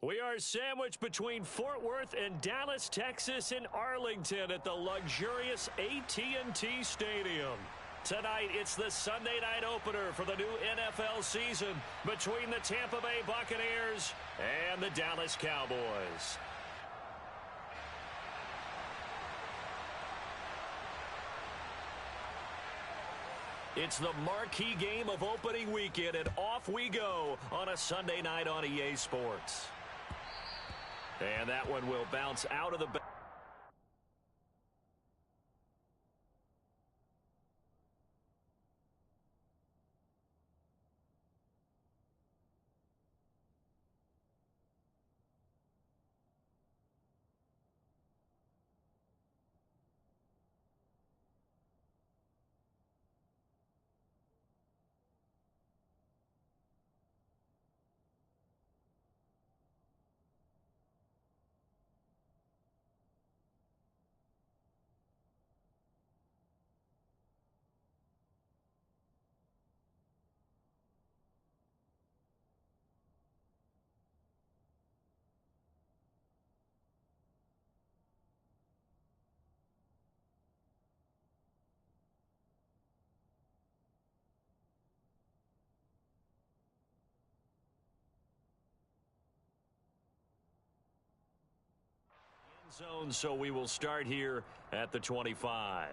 We are sandwiched between Fort Worth and Dallas, Texas in Arlington at the luxurious AT&T Stadium. Tonight, it's the Sunday night opener for the new NFL season between the Tampa Bay Buccaneers and the Dallas Cowboys. It's the marquee game of opening weekend, and off we go on a Sunday night on EA Sports. And that one will bounce out of the back. Zone, so we will start here at the 25.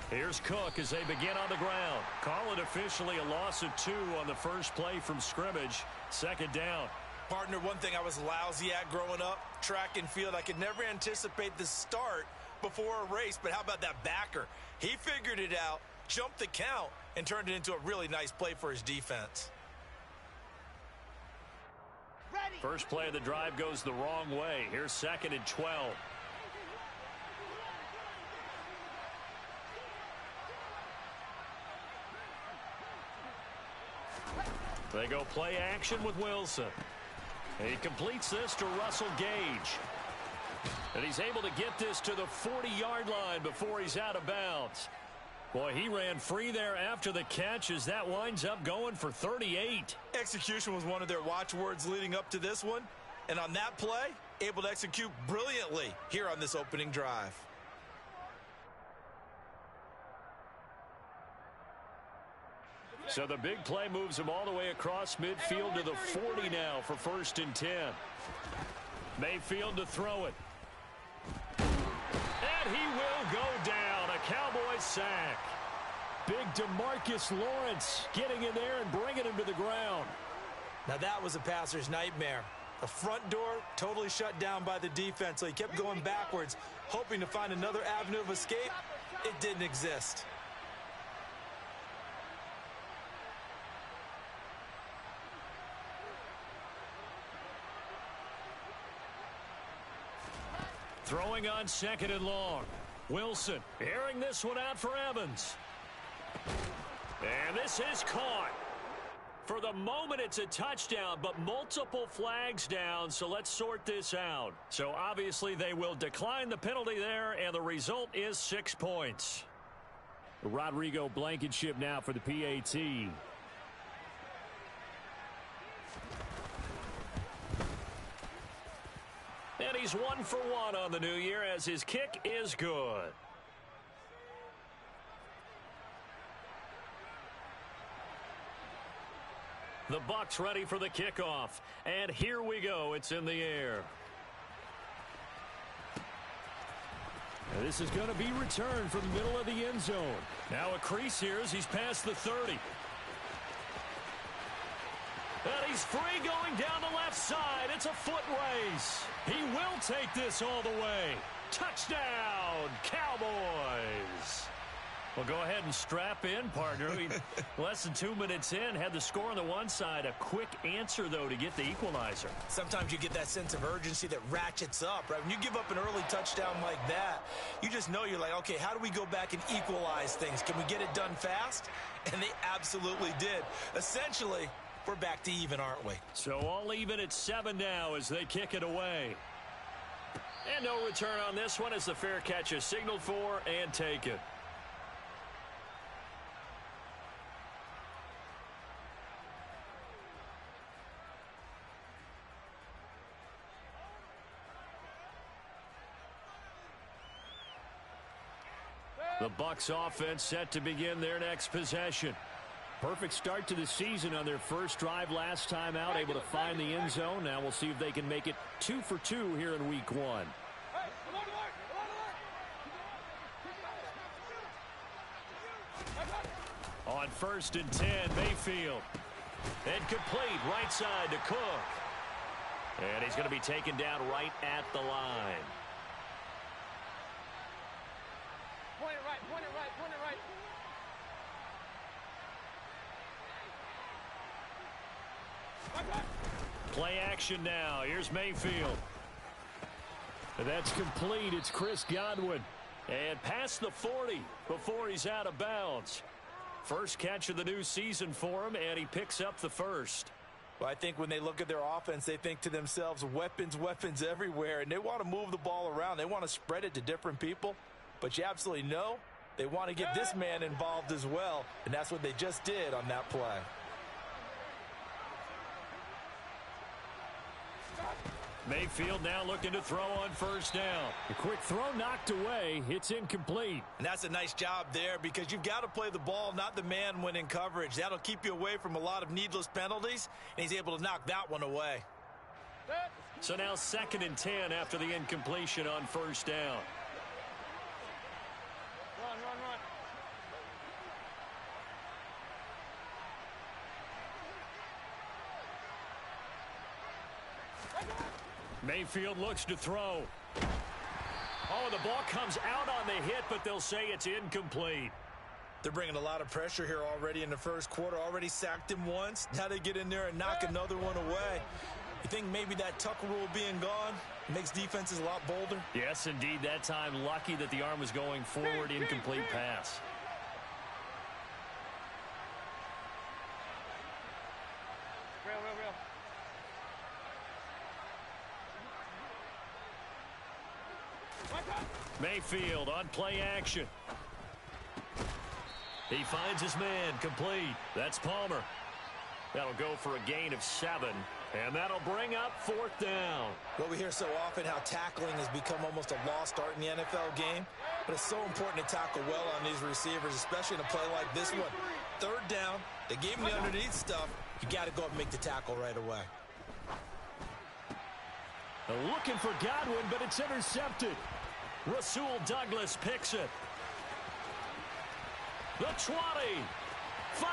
Here's Cook as they begin on the ground. Call it officially a loss of 2 on the first play from scrimmage. Second down. Partner, one thing I was lousy at growing up, track and field. I could never anticipate the start before a race, but how about that backer? He figured it out, jumped the count, and turned it into a really nice play for his defense. First play of the drive goes the wrong way. Here's 2nd and 12. They go play action with Wilson. He completes this to Russell Gage. And he's able to get this to the 40-yard line before he's out of bounds. Boy, he ran free there after the catch as that winds up going for 38. Execution was one of their watchwords leading up to this one. And on that play, able to execute brilliantly here on this opening drive. So the big play moves him all the way across midfield to the 40 now for 1st and 10. Mayfield to throw it. And he will go down. A Cowboys sack. Big DeMarcus Lawrence getting in there and bringing him to the ground. Now that was a passer's nightmare. The front door totally shut down by the defense, so he kept going backwards, hoping to find another avenue of escape. It didn't exist. Throwing on 2nd and long. Wilson airing this one out for Evans. And this is caught. For the moment, it's a touchdown, but multiple flags down, so let's sort this out. So obviously they will decline the penalty there, and the result is 6 points. Rodrigo Blankenship now for the PAT. And he's 1 for 1 on the new year as his kick is good. The Bucs ready for the kickoff. And here we go. It's in the air. And this is going to be returned from the middle of the end zone. Now a crease here as he's past the 30. And he's free going down the left side. It's a foot race. He will take this all the way. Touchdown, Cowboys. Well, go ahead and strap in, partner. Less than 2 minutes in, had the score on the one side. A quick answer, though, to get the equalizer. Sometimes you get that sense of urgency that ratchets up, right? When you give up an early touchdown like that, you just know you're like, okay, how do we go back and equalize things? Can we get it done fast? And they absolutely did. Essentially, we're back to even, aren't we? So all even at 7 now as they kick it away. And no return on this one as the fair catch is signaled for and taken. The Bucs offense set to begin their next possession. Perfect start to the season on their first drive last time out, able to find the end zone. Now we'll see if they can make it 2 for 2 here in week 1. On 1st and 10, Mayfield. And complete, right side to Cook. And he's going to be taken down right at the line. Point it right, point it right, point it right. Play action now. Here's Mayfield. That's complete. It's Chris Godwin. And past the 40 before he's out of bounds. First catch of the new season for him, and he picks up the first. Well, I think when they look at their offense, they think to themselves, weapons, weapons everywhere, and they want to move the ball around. They want to spread it to different people. But you absolutely know they want to get this man involved as well, and that's what they just did on that play. Mayfield now looking to throw on 1st down. A quick throw knocked away. It's incomplete. And that's a nice job there because you've got to play the ball, not the man when in coverage. That'll keep you away from a lot of needless penalties, and he's able to knock that one away. So now 2nd and 10 after the incompletion on 1st down. Run, run, run. Mayfield looks to throw. Oh, the ball comes out on the hit, but they'll say it's incomplete. They're bringing a lot of pressure here already in the first quarter. Already sacked him once. Now they get in there and knock another one away. You think maybe that tuck rule being gone makes defenses a lot bolder? Yes, indeed. That time, lucky that the arm was going forward. Incomplete pass. Real, real, real. Mayfield on play action. He finds his man, complete. That's Palmer. That'll go for a gain of 7, and that'll bring up 4th down. Well, we hear so often how tackling has become almost a lost art in the NFL game, but it's so important to tackle well on these receivers, especially in a play like this one. 3rd down, they gave him the underneath stuff. You got to go up and make the tackle right away. Looking for Godwin, but it's intercepted. Rasul Douglas picks it. The 20. 5.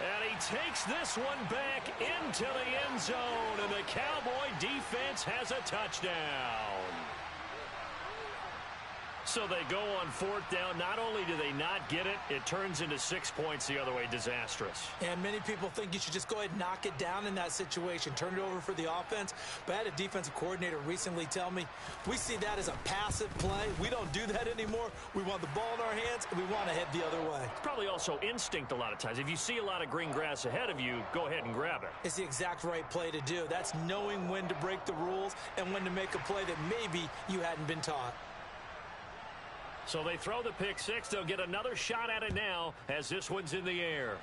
And he takes this one back into the end zone. And the Cowboy defense has a touchdown. So they go on 4th down. Not only do they not get it, it turns into 6 points the other way. Disastrous. And many people think you should just go ahead and knock it down in that situation. Turn it over for the offense. But I had a defensive coordinator recently tell me, we see that as a passive play. We don't do that anymore. We want the ball in our hands, and we want to head the other way. It's probably also instinct a lot of times. If you see a lot of green grass ahead of you, go ahead and grab it. It's the exact right play to do. That's knowing when to break the rules and when to make a play that maybe you hadn't been taught. So they throw the pick 6. They'll get another shot at it now as this one's in the air.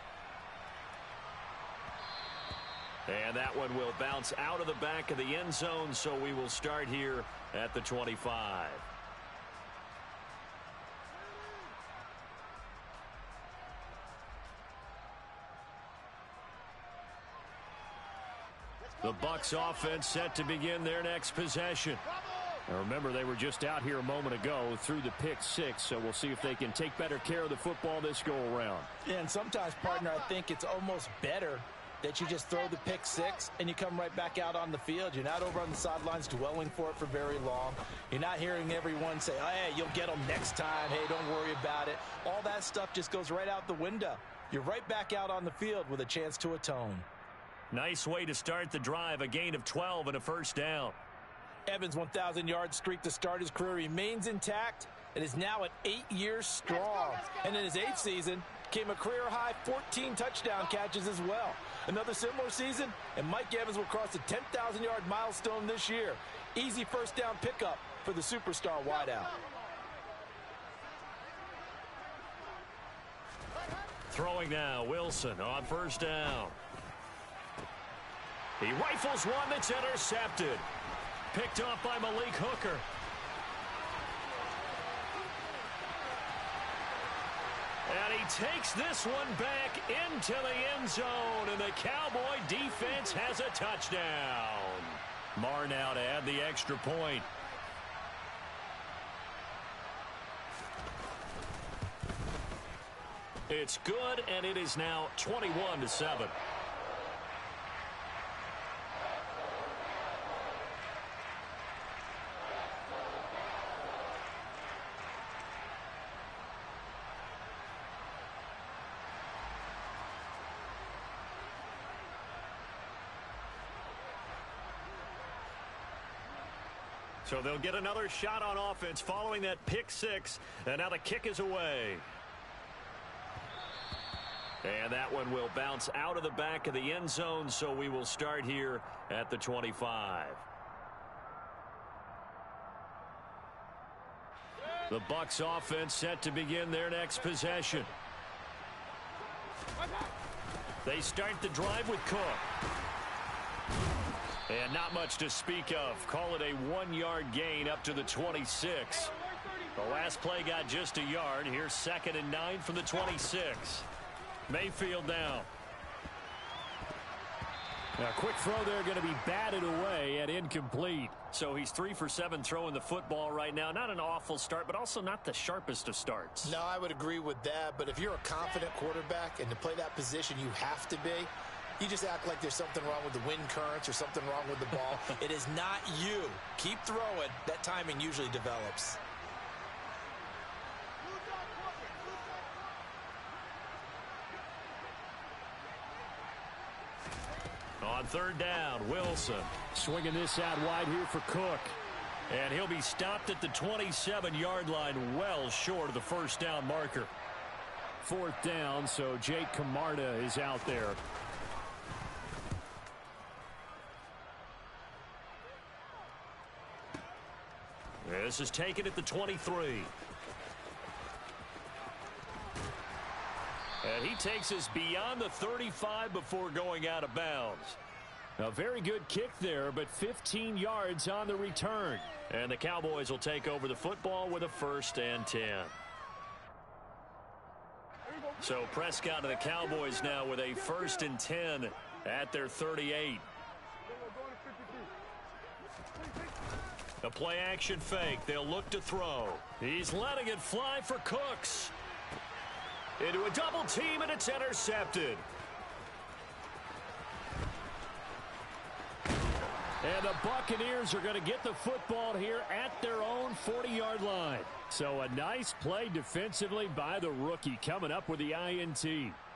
And that one will bounce out of the back of the end zone, so we will start here at the 25. The Bucs offense set to begin their next possession. Now remember, they were just out here a moment ago through the pick 6, so we'll see if they can take better care of the football this go-around. And sometimes, partner, I think it's almost better that you just throw the pick six and you come right back out on the field. You're not over on the sidelines dwelling for it for very long. You're not hearing everyone say, hey, you'll get them next time. Hey, don't worry about it. All that stuff just goes right out the window. You're right back out on the field with a chance to atone. Nice way to start the drive, a gain of 12 and a first down. Evans' 1,000-yard streak to start his career remains intact and is now at 8 years strong. And in his 8th season, came a career-high 14 touchdown catches as well. Another similar season, and Mike Evans will cross the 10,000-yard milestone this year. Easy first down pickup for the superstar wideout. Throwing now, Wilson on first down. He rifles one that's intercepted. Picked off by Malik Hooker. And he takes this one back into the end zone, and the Cowboy defense has a touchdown. Marr now to add the extra point. It's good, and it is now 21-7. So they'll get another shot on offense following that pick six, and now the kick is away. And that one will bounce out of the back of the end zone, so we will start here at the 25. The Bucs offense set to begin their next possession. They start the drive with Cook. And not much to speak of. Call it a 1-yard gain up to the 26. The last play got just a yard. Here's 2nd and 9 from the 26. Mayfield down. Now, quick throw there going to be batted away and incomplete. So he's 3 for 7 throwing the football right now. Not an awful start, but also not the sharpest of starts. No, I would agree with that. But if you're a confident quarterback and to play that position you have to be, you just act like there's something wrong with the wind currents or something wrong with the ball. It is not you. Keep throwing. That timing usually develops. On 3rd down, Wilson swinging this out wide here for Cook. And he'll be stopped at the 27-yard line, well short of the first down marker. 4th down, so Jake Camarda is out there. This is taken at the 23. And he takes us beyond the 35 before going out of bounds. A very good kick there, but 15 yards on the return. And the Cowboys will take over the football with a 1st and 10. So Prescott and the Cowboys now with a 1st and 10 at their 38. A play action fake. They'll look to throw. He's letting it fly for Cooks. Into a double team, and it's intercepted. And the Buccaneers are going to get the football here at their own 40-yard line. So a nice play defensively by the rookie coming up with the INT.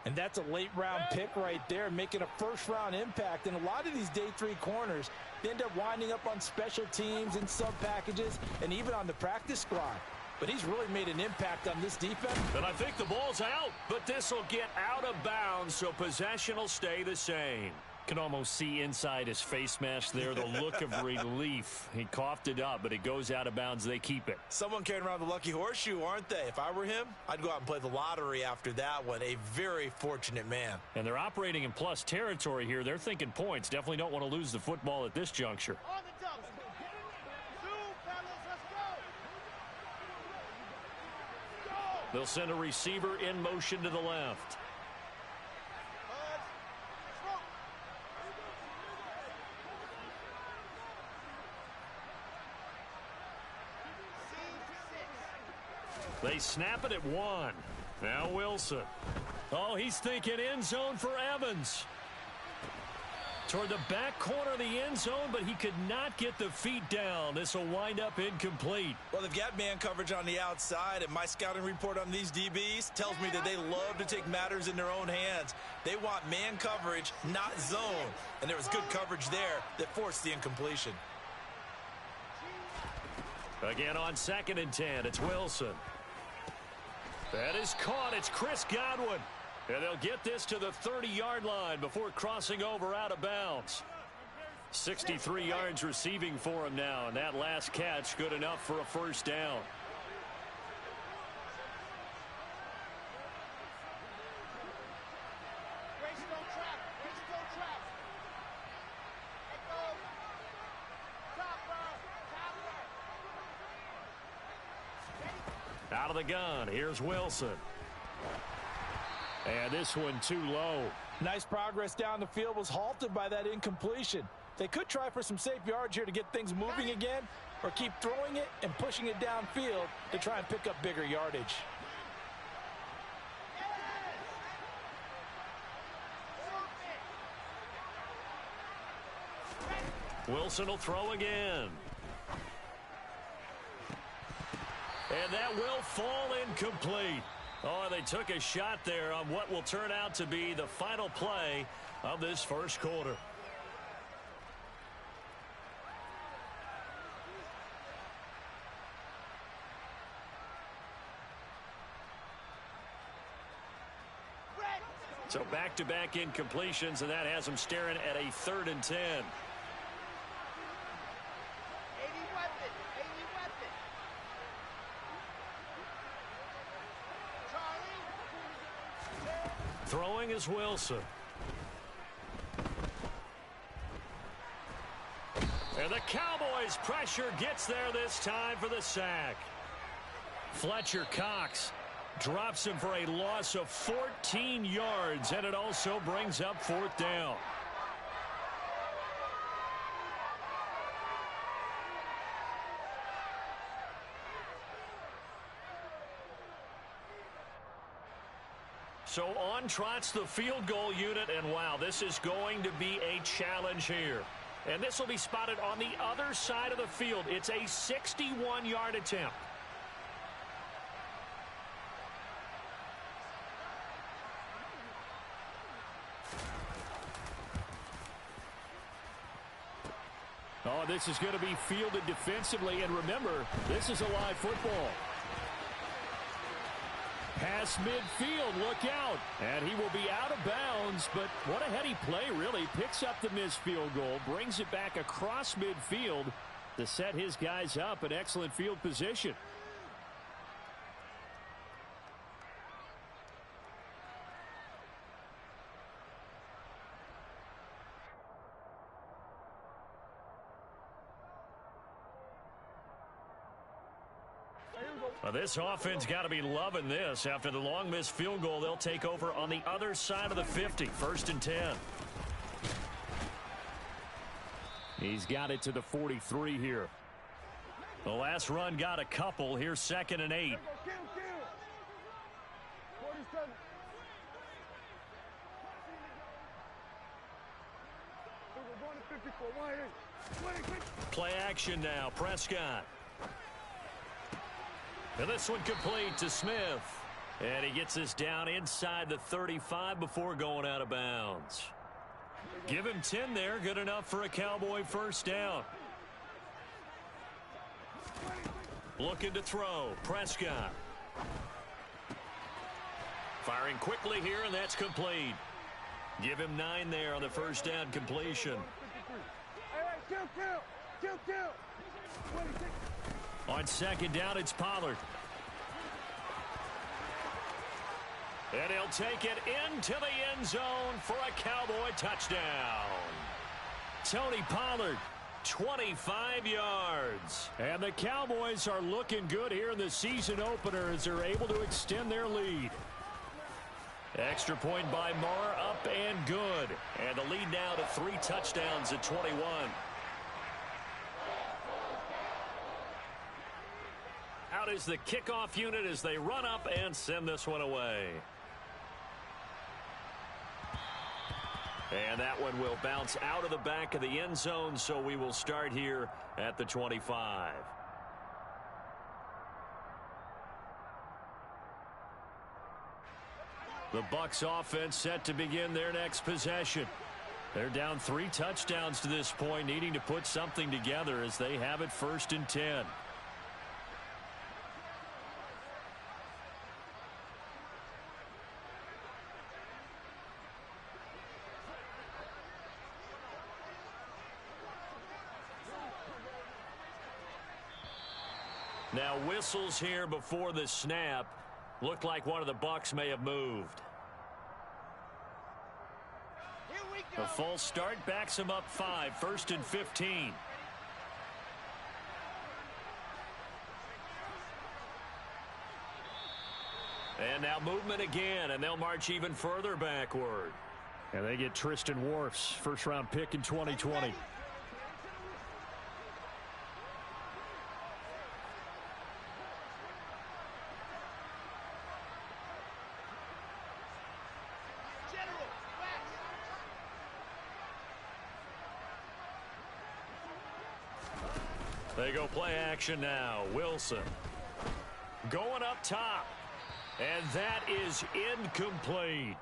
And that's a late-round pick right there, making a first-round impact. And a lot of these day 3 corners, they end up winding up on special teams and sub-packages and even on the practice squad. But he's really made an impact on this defense. And I think the ball's out, but this will get out of bounds, so possession will stay the same. Can almost see inside his face mask there, the look of relief. He coughed it up, but it goes out of bounds. They keep it. Someone carrying around the lucky horseshoe, aren't they? If I were him, I'd go out and play the lottery after that one. A very fortunate man. And they're operating in plus territory here. They're thinking points. Definitely don't want to lose the football at this juncture. On the double. 2, fellas, let's go. They'll send a receiver in motion to the left. They snap it at 1. Now Wilson. Oh, he's thinking end zone for Evans. Toward the back corner of the end zone, but he could not get the feet down. This will wind up incomplete. Well, they've got man coverage on the outside, and my scouting report on these DBs tells me that they love to take matters in their own hands. They want man coverage, not zone. And there was good coverage there that forced the incompletion. Again on 2nd and 10, it's Wilson. That is caught. It's Chris Godwin. And they'll get this to the 30-yard line before crossing over out of bounds. 63 yards receiving for him now, and that last catch good enough for a first down. Out of the gun, here's Wilson. And this one too low. Nice progress down the field, was halted by that incompletion. They could try for some safe yards here to get things moving again, or keep throwing it and pushing it downfield to try and pick up bigger yardage. Wilson will throw again. And that will fall incomplete. Oh, they took a shot there on what will turn out to be the final play of this first quarter. So back-to-back incompletions, and that has them staring at a 3rd and 10. Throwing is Wilson. And the Cowboys' pressure gets there this time for the sack. Fletcher Cox drops him for a loss of 14 yards, and it also brings up 4th down. So on trots the field goal unit, and wow, this is going to be a challenge here. And this will be spotted on the other side of the field. It's a 61-yard attempt. Oh, this is going to be fielded defensively, and remember, this is a live football. Pass midfield, look out. And he will be out of bounds, but what a heady play, really. Picks up the missed field goal, brings it back across midfield to set his guys up in excellent field position. Well, this offense got to be loving this. After the long missed field goal, they'll take over on the other side of the 50. 1st and 10. He's got it to the 43 here. The last run got a couple. Here's 2nd and 8. Play action now. Prescott. And this one complete to Smith. And he gets this down inside the 35 before going out of bounds. Give him 10 there. Good enough for a Cowboy first down. Looking to throw. Prescott. Firing quickly here, and that's complete. Give him 9 there on the first down completion. On 2nd down, it's Pollard. And he'll take it into the end zone for a Cowboy touchdown. Tony Pollard, 25 yards. And the Cowboys are looking good here in the season opener as they're able to extend their lead. Extra point by Marr, up and good. And the lead now to 3 touchdowns at 21. Out is the kickoff unit as they run up and send this one away. And that one will bounce out of the back of the end zone, so we will start here at the 25. The Bucs offense set to begin their next possession. They're down 3 touchdowns to this point, needing to put something together as they have it 1st and 10. Now whistles here before the snap. Looked like one of the Bucs may have moved. A false start backs him up 5, 1st and 15. And now movement again, and they'll march even further backward. And they get Tristan Wirfs, first-round pick in 2020. They go play action now. Wilson going up top. And that is incomplete.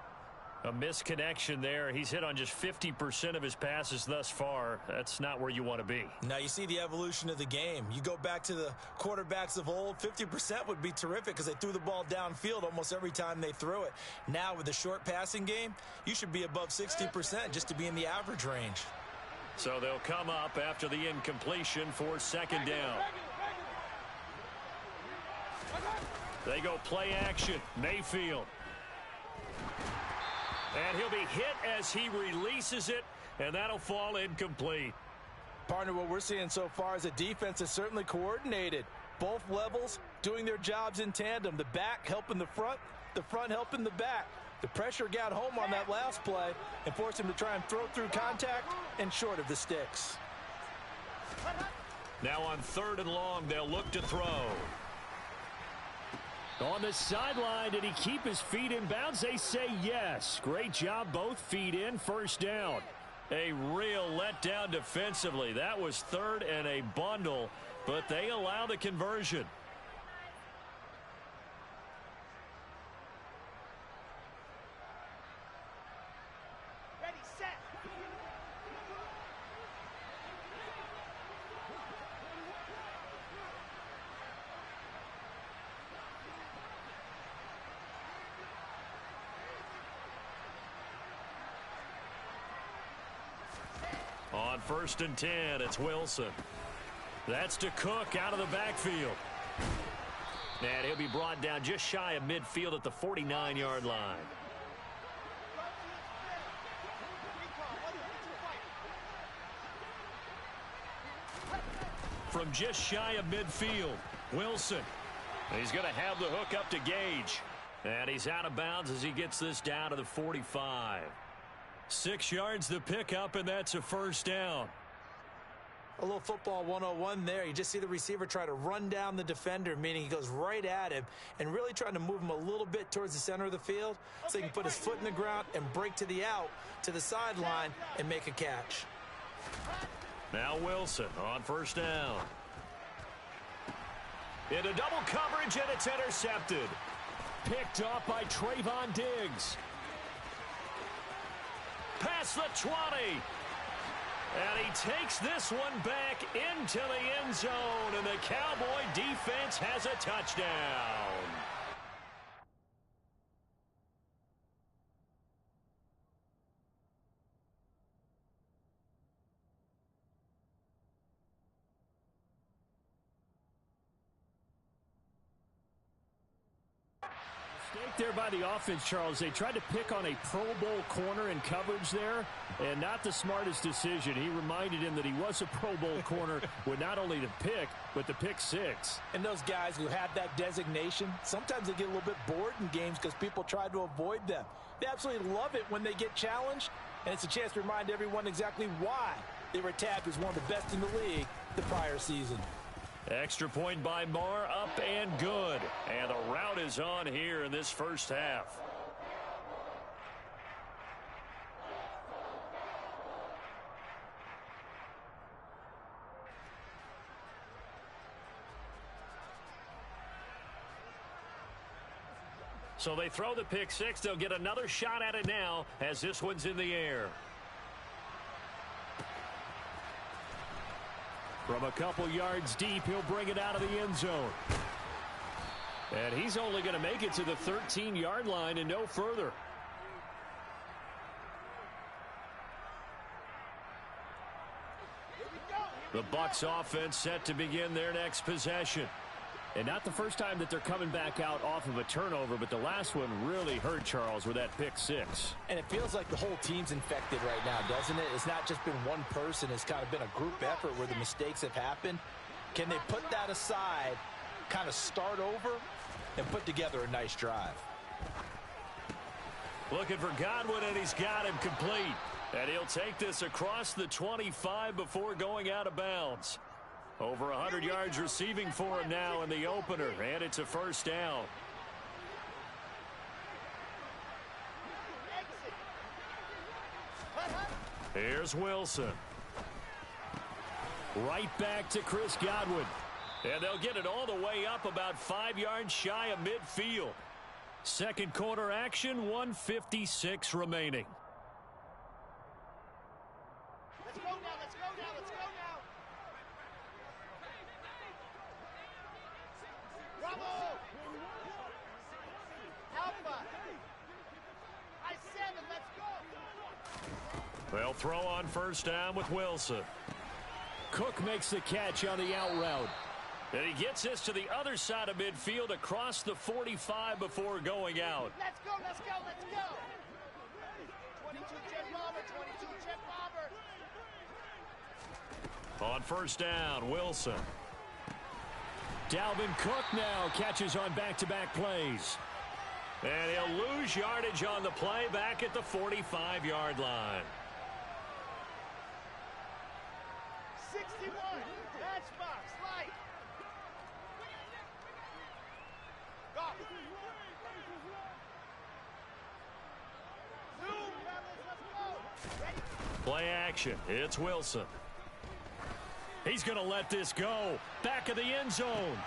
A misconnection there. He's hit on just 50% of his passes thus far. That's not where you want to be. Now you see the evolution of the game. You go back to the quarterbacks of old, 50% would be terrific because they threw the ball downfield almost every time they threw it. Now with the short passing game, you should be above 60% just to be in the average range. So they'll come up after the incompletion for 2nd down. They go play action. Mayfield. And he'll be hit as he releases it, and that'll fall incomplete. Partner, what we're seeing so far is a defense is certainly coordinated. Both levels doing their jobs in tandem. The back helping the front helping the back. The pressure got home on that last play and forced him to try and throw through contact and short of the sticks. Now on 3rd and long, they'll look to throw. On the sideline, did he keep his feet in bounds? They say yes. Great job, both feet in, 1st down. A real letdown defensively. That was 3rd and a bundle, but they allow the conversion. On 1st and 10, it's Wilson. That's to Cook out of the backfield. And he'll be brought down just shy of midfield at the 49-yard line. From just shy of midfield, Wilson. He's going to have the hook up to Gage. And he's out of bounds as he gets this down to the 45. 6 yards the pickup, and that's a 1st down. A little football 101 there. You just see the receiver try to run down the defender, meaning he goes right at him and really trying to move him a little bit towards the center of the field so he can put his foot in the ground and break to the out, to the sideline, and make a catch. Now Wilson on 1st down. Into double coverage, and it's intercepted. Picked off by Trayvon Diggs. Past the 20. And he takes this one back into the end zone, and the Cowboy defense has a touchdown. Mistake there by the offense, Charles. They tried to pick on a Pro Bowl corner in coverage there, and not the smartest decision. He reminded him that he was a Pro Bowl corner with not only the pick, but the pick 6. And those guys who have that designation, sometimes they get a little bit bored in games because people try to avoid them. They absolutely love it when they get challenged, and it's a chance to remind everyone exactly why they were tabbed as one of the best in the league the prior season. Extra point by Marr, up and good. And the route is on here in this first half. So they throw the pick six. They'll get another shot at it now as this one's in the air. From a couple yards deep, he'll bring it out of the end zone. And he's only going to make it to the 13-yard line and no further. The Bucs offense set to begin their next possession. And not the first time that they're coming back out off of a turnover, but the last one really hurt, Charles, with that pick six. And it feels like the whole team's infected right now, doesn't it? It's not just been one person. It's kind of been a group effort where the mistakes have happened. Can they put that aside, kind of start over, and put together a nice drive? Looking for Godwin, and he's got him complete. And he'll take this across the 25 before going out of bounds. Over 100 yards receiving for him now in the opener, and it's a first down. Here's Wilson. Right back to Chris Godwin. And they'll get it all the way up about 5 yards shy of midfield. Second quarter action, 1:56 remaining. Let's go now, let's go now, let's go now. Bravo! Alpha! I-7, let's go! They'll throw on first down with Wilson. Cook makes the catch on the out route. And he gets this to the other side of midfield across the 45 before going out. Let's go, let's go, let's go! 22 jet bomber, 22 jet bomber. On first down, Wilson. Dalvin Cook now catches on back-to-back plays. And he'll lose yardage on the play back at the 45-yard line. 61, matchbox, light. Go. Zoom, fellas, let's go. Ready? Play action. It's Wilson. He's going to let this go. Back of the end zone.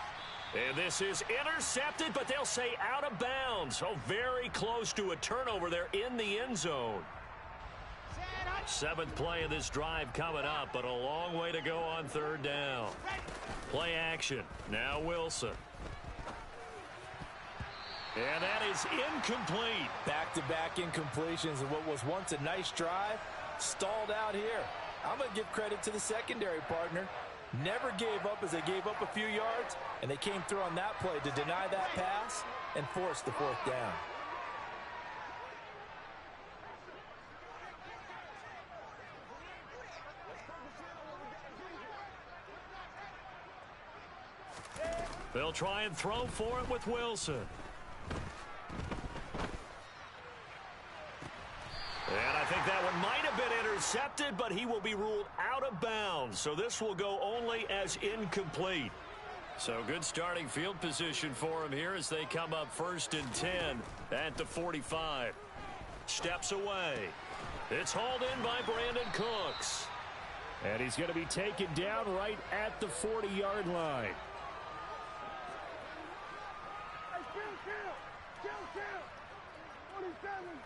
And this is intercepted, but they'll say out of bounds. Oh, very close to a turnover there in the end zone. Seventh play of this drive coming up, but a long way to go on third down. Play action. Now Wilson. And that is incomplete. Back-to-back incompletions of what was once a nice drive, stalled out here. I'm going to give credit to the secondary partner. Never gave up as they gave up a few yards, and they came through on that play to deny that pass and force the fourth down. They'll try and throw for it with Wilson. And I think that one might have been intercepted, but he will be ruled out of bounds. So this will go only as incomplete. So good starting field position for him here as they come up 1st and 10 at the 45. Steps away. It's hauled in by Brandon Cooks. And he's going to be taken down right at the 40-yard line. Kill. 47.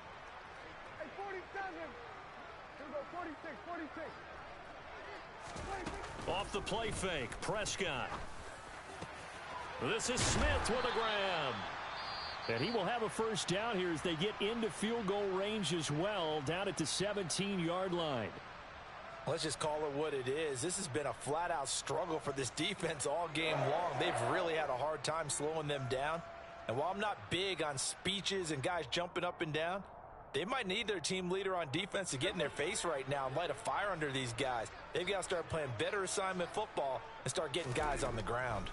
Hey, 47. Here we go, 46. Off the play fake, Prescott. This is Smith with a grab. And he will have a first down here as they get into field goal range as well, down at the 17-yard line. Let's just call it what it is. This has been a flat-out struggle for this defense all game long. They've really had a hard time slowing them down. And while I'm not big on speeches and guys jumping up and down, they might need their team leader on defense to get in their face right now and light a fire under these guys. They've got to start playing better assignment football and start getting guys on the ground.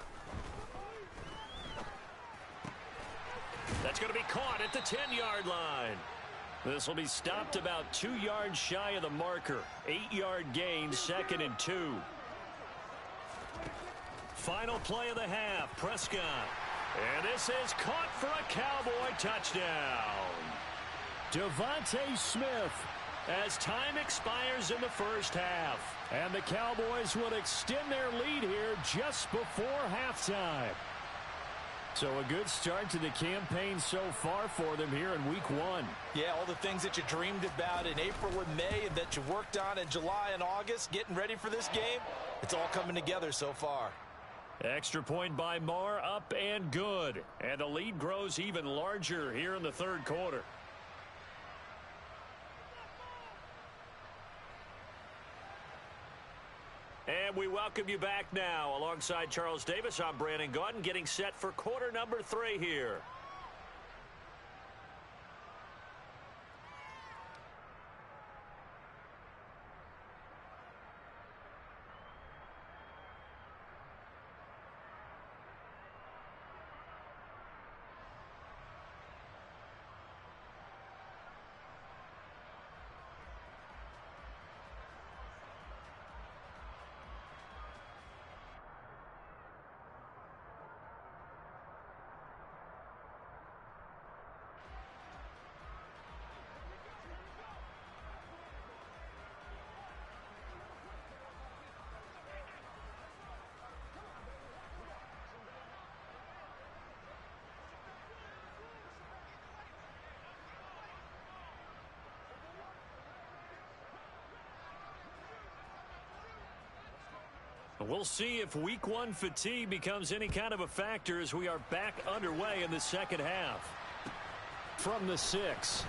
That's going to be caught at the 10-yard line. This will be stopped about 2 yards shy of the marker. 8-yard gain, 2nd and 2. Final play of the half, Prescott. And this is caught for a Cowboy touchdown. Devontae Smith. As time expires in the first half. And the Cowboys will extend their lead here just before halftime. So a good start to the campaign so far for them here in week 1. Yeah, all the things that you dreamed about in April and May and that you worked on in July and August, getting ready for this game, it's all coming together so far. Extra point by Marr, up and good. And the lead grows even larger here in the third quarter. And we welcome you back now. Alongside Charles Davis, I'm Brandon Gaudin, getting set for quarter number 3 here. We'll see if week 1 fatigue becomes any kind of a factor as we are back underway in the second half. From the 6.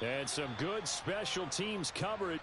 And some good special teams coverage.